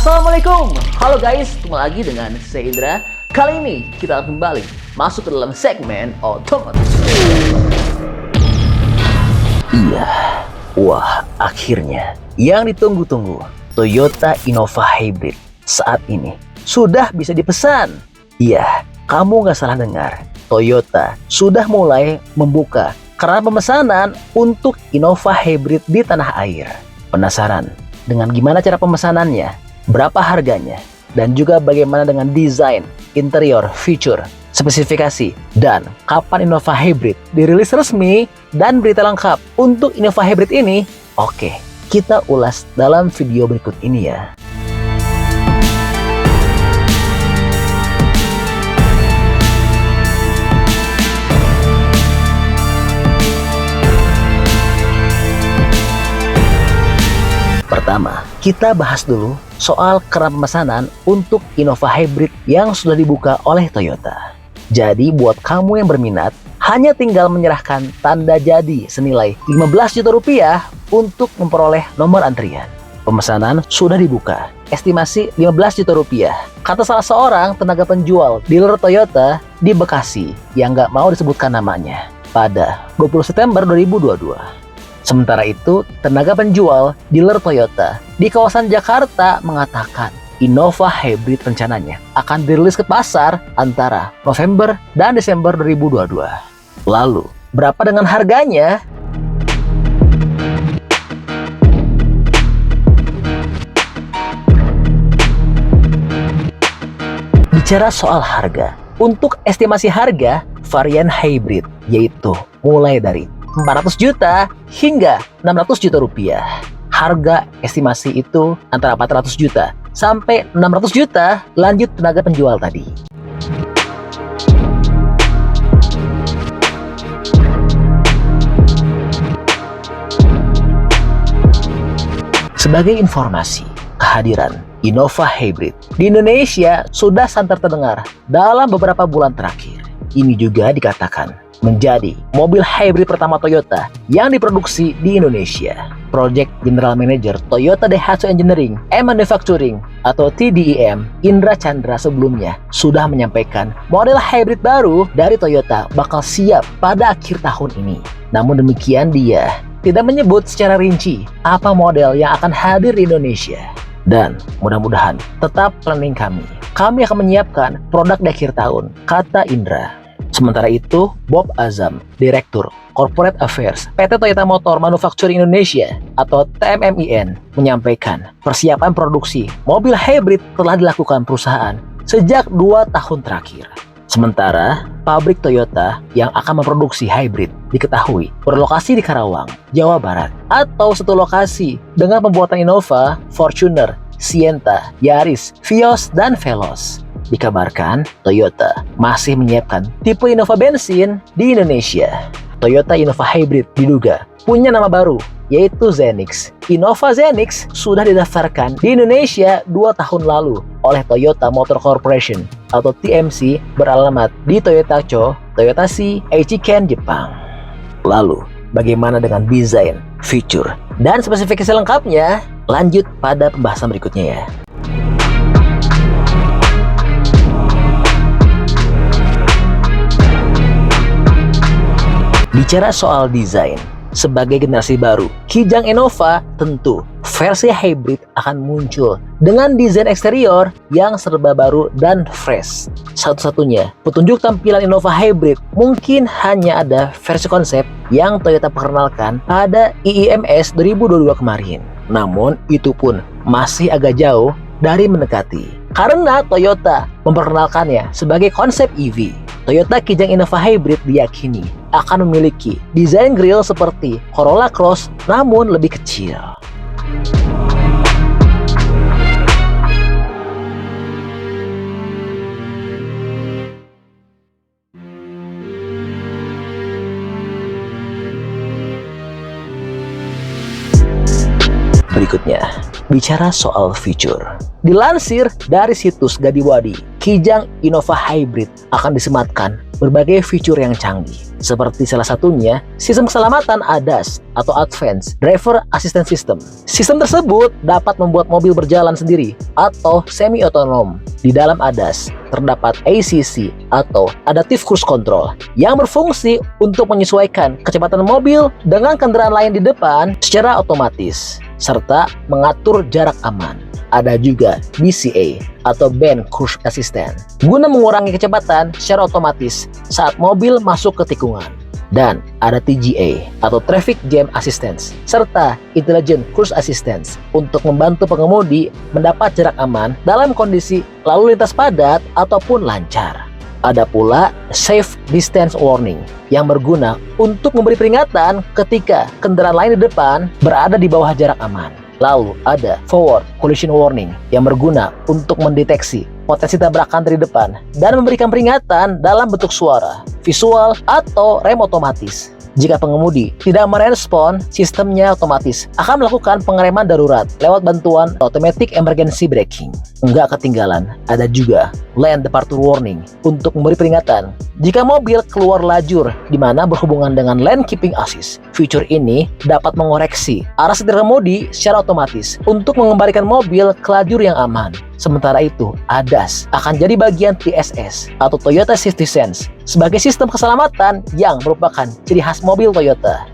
Assalamualaikum, halo guys, ketemu lagi dengan saya Indra. Kali ini kita akan kembali masuk ke dalam segmen otomotif. Iya, wah akhirnya yang ditunggu-tunggu Toyota Innova Hybrid saat ini sudah bisa dipesan. Iya, kamu nggak salah dengar, Toyota sudah mulai membuka keran pemesanan untuk Innova Hybrid di tanah air. Penasaran dengan gimana cara pemesanannya? Berapa harganya, dan juga bagaimana dengan desain, interior, feature, spesifikasi, dan kapan Innova Hybrid dirilis resmi, dan berita lengkap untuk Innova Hybrid ini? Oke, kita ulas dalam video berikut ini ya. Pertama, kita bahas dulu soal keran pemesanan untuk Innova Hybrid yang sudah dibuka oleh Toyota. Jadi buat kamu yang berminat, hanya tinggal menyerahkan tanda jadi senilai 15 juta rupiah untuk memperoleh nomor antrian. Pemesanan sudah dibuka, estimasi 15 juta rupiah. Kata salah seorang tenaga penjual dealer Toyota di Bekasi yang nggak mau disebutkan namanya pada 20 September 2022. Sementara itu, tenaga penjual dealer Toyota di kawasan Jakarta mengatakan Innova Hybrid rencananya akan dirilis ke pasar antara November dan Desember 2022. Lalu, berapa dengan harganya? Bicara soal harga, untuk estimasi harga varian hybrid yaitu mulai dari 400 juta hingga 600 juta rupiah. Harga estimasi itu antara 400 juta sampai 600 juta, lanjut tenaga penjual tadi. Sebagai informasi, kehadiran Innova Hybrid di Indonesia sudah santer terdengar dalam beberapa bulan terakhir. Ini juga dikatakan menjadi mobil hybrid pertama Toyota yang diproduksi di Indonesia. Project General Manager Toyota Daihatsu Engineering and Manufacturing atau TDEM, Indra Chandra sebelumnya sudah menyampaikan model hybrid baru dari Toyota bakal siap pada akhir tahun ini. Namun demikian dia tidak menyebut secara rinci apa model yang akan hadir di Indonesia. Dan mudah-mudahan tetap planning kami. Kami akan menyiapkan produk di akhir tahun, kata Indra. Sementara itu, Bob Azam, Direktur Corporate Affairs PT Toyota Motor Manufacturing Indonesia atau TMMIN, menyampaikan persiapan produksi mobil hybrid telah dilakukan perusahaan sejak 2 tahun terakhir. Sementara, pabrik Toyota yang akan memproduksi hybrid diketahui berlokasi di Karawang, Jawa Barat, atau satu lokasi dengan pembuatan Innova, Fortuner, Sienta, Yaris, Vios, dan Veloz. Dikabarkan, Toyota masih menyiapkan tipe Innova bensin di Indonesia. Toyota Innova Hybrid diduga punya nama baru, yaitu Zenix. Innova Zenix sudah didaftarkan di Indonesia 2 tahun lalu oleh Toyota Motor Corporation atau TMC beralamat di Toyotacho, Toyotashi, Aichiken, Jepang. Lalu, bagaimana dengan desain, feature, dan spesifikasi lengkapnya? Lanjut pada pembahasan berikutnya ya. Bicara soal desain, sebagai generasi baru, Kijang Innova tentu versi hybrid akan muncul dengan desain eksterior yang serba baru dan fresh. Satu-satunya petunjuk tampilan Innova Hybrid mungkin hanya ada versi konsep yang Toyota perkenalkan pada IIMS 2022 kemarin. Namun itu pun masih agak jauh dari mendekati, karena Toyota memperkenalkannya sebagai konsep EV. Toyota Kijang Innova Hybrid diyakini akan memiliki desain grill seperti Corolla Cross namun lebih kecil. Berikutnya, bicara soal fitur. Dilansir dari situs Gadiwadi, Kijang Innova Hybrid akan disematkan berbagai fitur yang canggih, seperti salah satunya sistem keselamatan ADAS atau Advanced Driver Assistance System. Sistem tersebut dapat membuat mobil berjalan sendiri atau semi-otonom. Di dalam ADAS terdapat ACC atau Adaptive Cruise Control yang berfungsi untuk menyesuaikan kecepatan mobil dengan kendaraan lain di depan secara otomatis, serta mengatur jarak aman. Ada juga BCA atau Band Cruise Assistant guna mengurangi kecepatan secara otomatis saat mobil masuk ke tikungan. Dan ada TJA atau Traffic Jam Assistance serta Intelligent Cruise Assistance untuk membantu pengemudi mendapat jarak aman dalam kondisi lalu lintas padat ataupun lancar. Ada pula Safe Distance Warning yang berguna untuk memberi peringatan ketika kendaraan lain di depan berada di bawah jarak aman. Lalu ada Forward Collision Warning yang berguna untuk mendeteksi potensi tabrakan dari depan dan memberikan peringatan dalam bentuk suara, visual, atau rem otomatis. Jika pengemudi tidak merespon, sistemnya otomatis akan melakukan pengereman darurat lewat bantuan Automatic Emergency Braking. Enggak ketinggalan, ada juga Lane Departure Warning untuk memberi peringatan jika mobil keluar lajur di mana berhubungan dengan Lane Keeping Assist. Fitur ini dapat mengoreksi arah setir kemudi secara otomatis untuk mengembalikan mobil ke lajur yang aman. Sementara itu, ADAS akan jadi bagian TSS atau Toyota Safety Sense sebagai sistem keselamatan yang merupakan ciri khas mobil Toyota.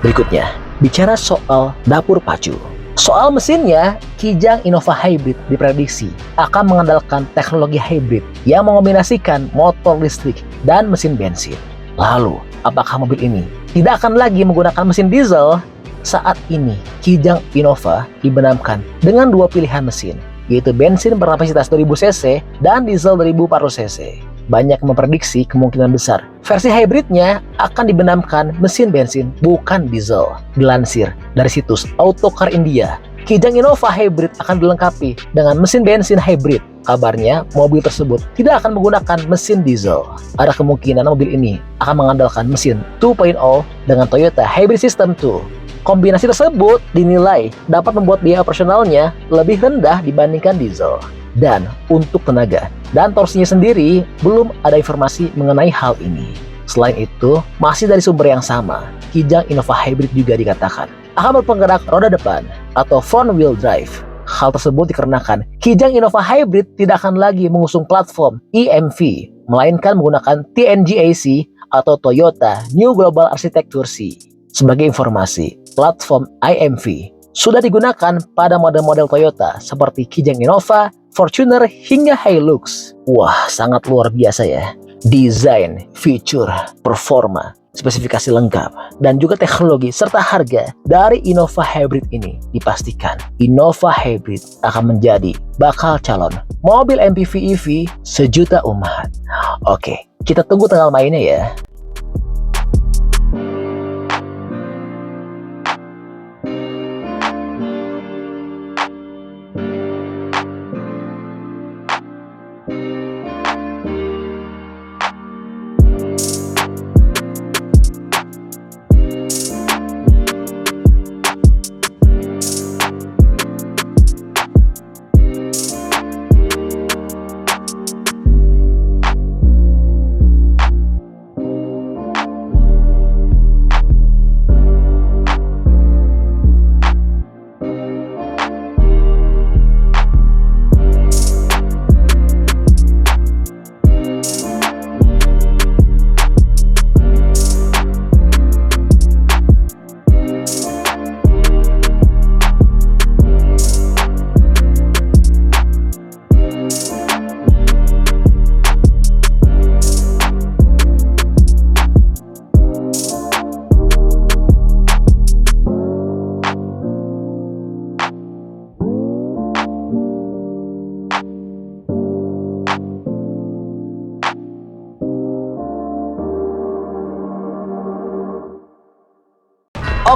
Berikutnya, bicara soal dapur pacu. Soal mesinnya, Kijang Innova Hybrid diprediksi akan mengandalkan teknologi hybrid yang mengombinasikan motor listrik dan mesin bensin. Lalu, apakah mobil ini tidak akan lagi menggunakan mesin diesel? Saat ini, Kijang Innova dibenamkan dengan dua pilihan mesin, yaitu bensin berkapasitas 2000 cc dan diesel 1400 cc. Banyak memprediksi kemungkinan besar versi hybridnya akan dibenamkan mesin bensin bukan diesel. Dilansir dari situs Autocar India, Kijang Innova Hybrid akan dilengkapi dengan mesin bensin hybrid. Kabarnya, mobil tersebut tidak akan menggunakan mesin diesel. Ada kemungkinan mobil ini akan mengandalkan mesin 2.0 dengan Toyota Hybrid System 2. Kombinasi tersebut dinilai dapat membuat biaya operasionalnya lebih rendah dibandingkan diesel. Dan untuk tenaga dan torsinya sendiri, belum ada informasi mengenai hal ini. Selain itu, masih dari sumber yang sama, Kijang Innova Hybrid juga dikatakan akan berpenggerak roda depan atau front wheel drive. Hal tersebut dikarenakan Kijang Innova Hybrid tidak akan lagi mengusung platform EMV, melainkan menggunakan TNGAC atau Toyota New Global Architecture C. Sebagai informasi, platform IMV sudah digunakan pada model-model Toyota seperti Kijang Innova, Fortuner, hingga Hilux. Wah, sangat luar biasa ya. Desain, fitur, performa, spesifikasi lengkap, dan juga teknologi serta harga dari Innova Hybrid ini dipastikan Innova Hybrid akan menjadi bakal calon mobil MPV EV sejuta umat. Oke, kita tunggu tanggal mainnya ya.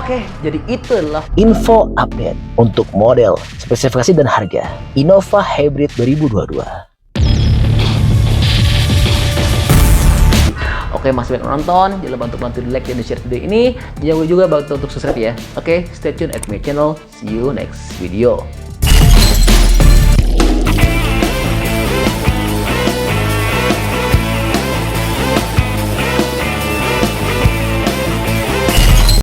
Oke, jadi itulah info update untuk model, spesifikasi, dan harga Innova Hybrid 2022. Oke, masih banyak nonton. Jangan lupa untuk bantu di like dan di share video ini. Jangan lupa juga bantu untuk subscribe ya. Oke, stay tune at my channel. See you next video.